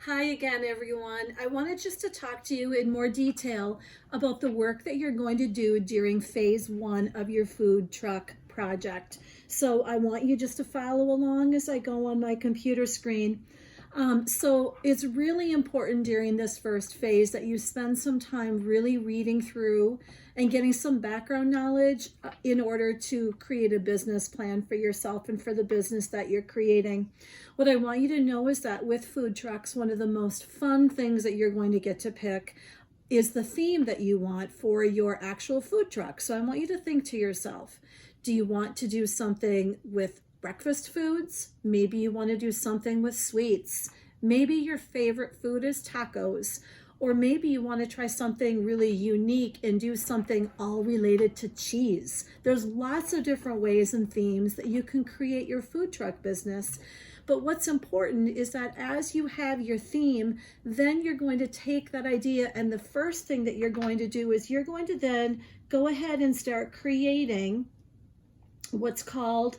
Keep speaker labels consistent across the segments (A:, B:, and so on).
A: Hi again, everyone. I wanted just to talk to you in more detail about the work that you're going to do during phase one of your food truck project. So I want you just to follow along as I go on my computer screen. So it's really important during this first phase that you spend some time really reading through and getting some background knowledge in order to create a business plan for yourself and for the business that you're creating. What I want you to know is that with food trucks, one of the most fun things that you're going to get to pick is the theme that you want for your actual food truck. So I want you to think to yourself, do you want to do something with breakfast foods? Maybe you want to do something with sweets. Maybe your favorite food is tacos. Or maybe you want to try something really unique and do something all related to cheese. There's lots of different ways and themes that you can create your food truck business. But what's important is that as you have your theme, then you're going to take that idea, and the first thing that you're going to do is you're going to then go ahead and start creating what's called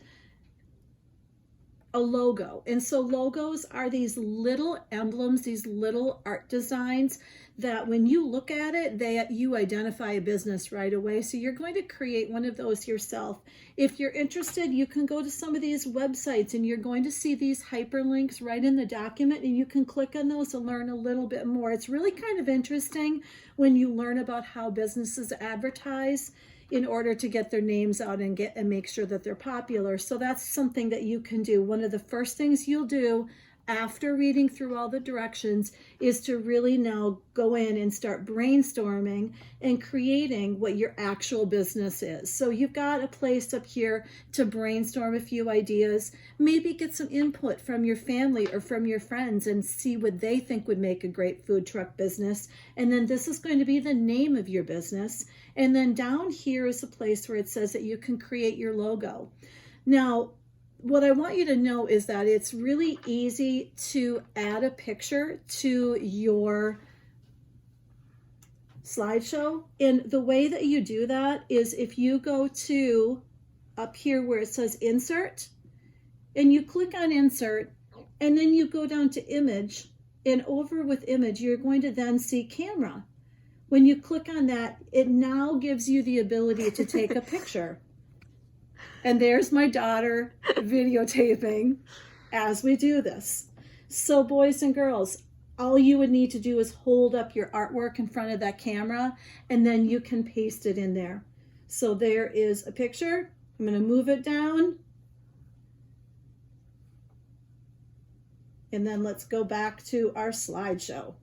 A: a logo. And so logos are these little emblems, these little art designs that when you look at it, you identify a business right away. So you're going to create one of those yourself. If you're interested, you can go to some of these websites and you're going to see these hyperlinks right in the document, and you can click on those to learn a little bit more. It's really kind of interesting when you learn about how businesses advertise in order to get their names out and make sure that they're popular. So that's something that you can do. One of the first things you'll do after reading through all the directions is to really now go in and start brainstorming and creating what your actual business is. So you've got a place up here to brainstorm a few ideas, maybe get some input from your family or from your friends and see what they think would make a great food truck business. And then this is going to be the name of your business. And then down here is a place where it says that you can create your logo. Now, what I want you to know is that it's really easy to add a picture to your slideshow. And the way that you do that is if you go to up here where it says insert, and you click on insert, and then you go down to image, and over with image, you're going to then see camera. When you click on that, it now gives you the ability to take a picture. And there's my daughter videotaping as we do this. So boys and girls, all you would need to do is hold up your artwork in front of that camera, and then you can paste it in there. So there is a picture. I'm going to move it down. And then let's go back to our slideshow.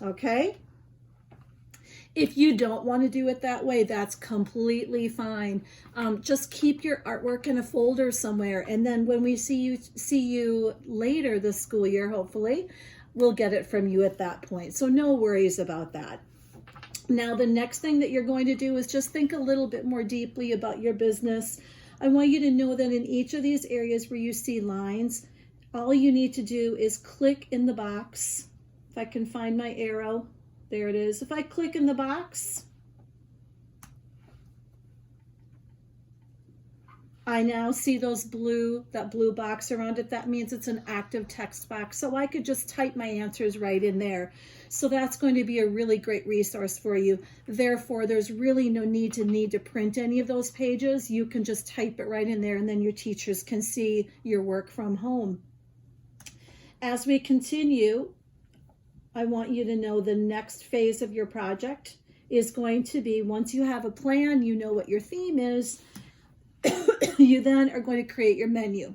A: Okay? If you don't want to do it that way, that's completely fine. Just keep your artwork in a folder somewhere, and then when we see you later this school year, hopefully, we'll get it from you at that point. So no worries about that. Now, the next thing that you're going to do is just think a little bit more deeply about your business. I want you to know that in each of these areas where you see lines, all you need to do is click in the box. If I can find my arrow. There it is. If I click in the box, I now see that blue box around it. That means it's an active text box. So I could just type my answers right in there. So that's going to be a really great resource for you. Therefore, there's really no need to print any of those pages. You can just type it right in there, and then your teachers can see your work from home. As we continue, I want you to know the next phase of your project is going to be, once you have a plan, you know what your theme is, you then are going to create your menu.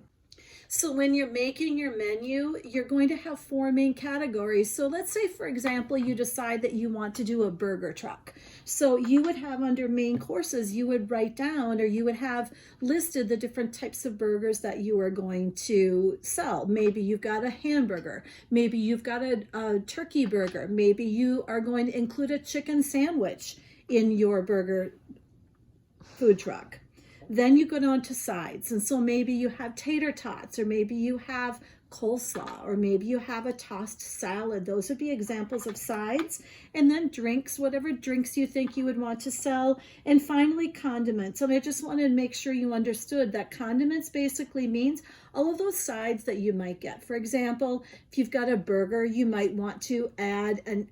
A: So when you're making your menu, you're going to have four main categories. So let's say, for example, you decide that you want to do a burger truck. So you would have under main courses, you would write down, or you would have listed the different types of burgers that you are going to sell. Maybe you've got a hamburger. Maybe you've got a turkey burger. Maybe you are going to include a chicken sandwich in your burger food truck. Then you go on to sides. And so maybe you have tater tots, or maybe you have coleslaw, or maybe you have a tossed salad. Those would be examples of sides. And then drinks, whatever drinks you think you would want to sell. And finally, condiments. And I just wanted to make sure you understood that condiments basically means all of those sides that you might get. For example, if you've got a burger, you might want to add an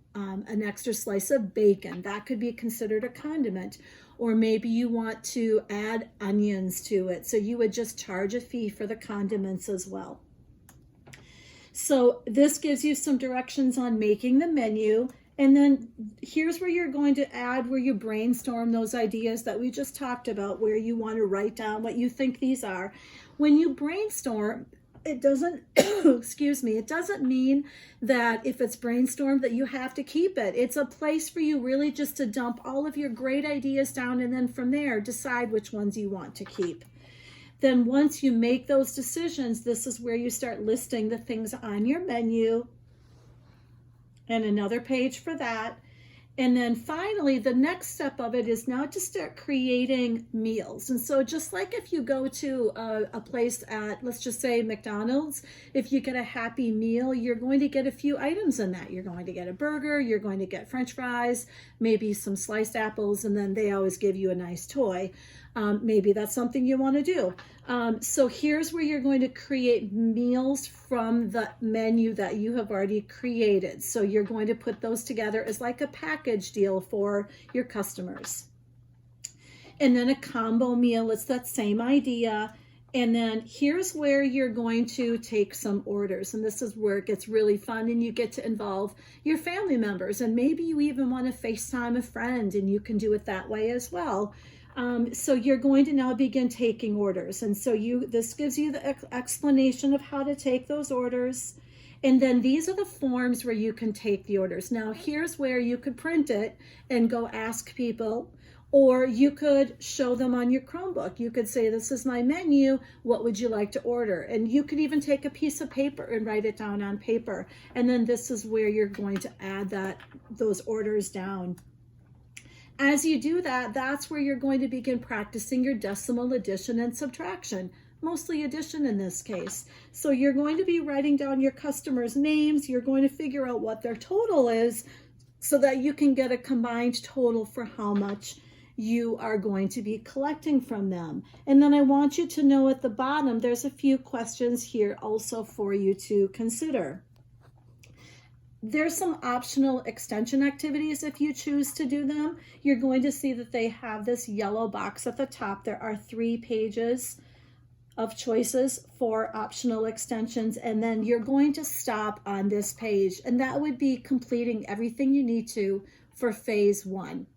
A: extra slice of bacon. That could be considered a condiment. Or maybe you want to add onions to it. So you would just charge a fee for the condiments as well. So this gives you some directions on making the menu. And then here's where you're going to add, where you brainstorm those ideas that we just talked about, where you want to write down what you think these are. When you brainstorm, it doesn't, excuse me, it doesn't mean that if it's brainstormed that you have to keep it. It's a place for you really just to dump all of your great ideas down, and then from there, decide which ones you want to keep. Then once you make those decisions, this is where you start listing the things on your menu, and another page for that. And then finally, the next step of it is now to start creating meals. And so just like if you go to a place at, let's just say McDonald's, if you get a Happy Meal, you're going to get a few items in that. You're going to get a burger, you're going to get French fries, maybe some sliced apples, and then they always give you a nice toy. Maybe that's something you want to do. So here's where you're going to create meals from the menu that you have already created. So you're going to put those together as like a package deal for your customers. And then a combo meal, it's that same idea. And then here's where you're going to take some orders. And this is where it gets really fun, and you get to involve your family members. And maybe you even want to FaceTime a friend, and you can do it that way as well. So you're going to now begin taking orders. And so this gives you the explanation of how to take those orders. And then these are the forms where you can take the orders. Now here's where you could print it and go ask people, or you could show them on your Chromebook. You could say, this is my menu, what would you like to order? And you could even take a piece of paper and write it down on paper. And then this is where you're going to add those orders down. As you do that, that's where you're going to begin practicing your decimal addition and subtraction, mostly addition in this case. So you're going to be writing down your customers' names. You're going to figure out what their total is so that you can get a combined total for how much you are going to be collecting from them. And then I want you to know at the bottom, there's a few questions here also for you to consider. There's some optional extension activities if you choose to do them. You're going to see that they have this yellow box at the top. There are 3 pages of choices for optional extensions, and then you're going to stop on this page, and that would be completing everything you need to for phase 1.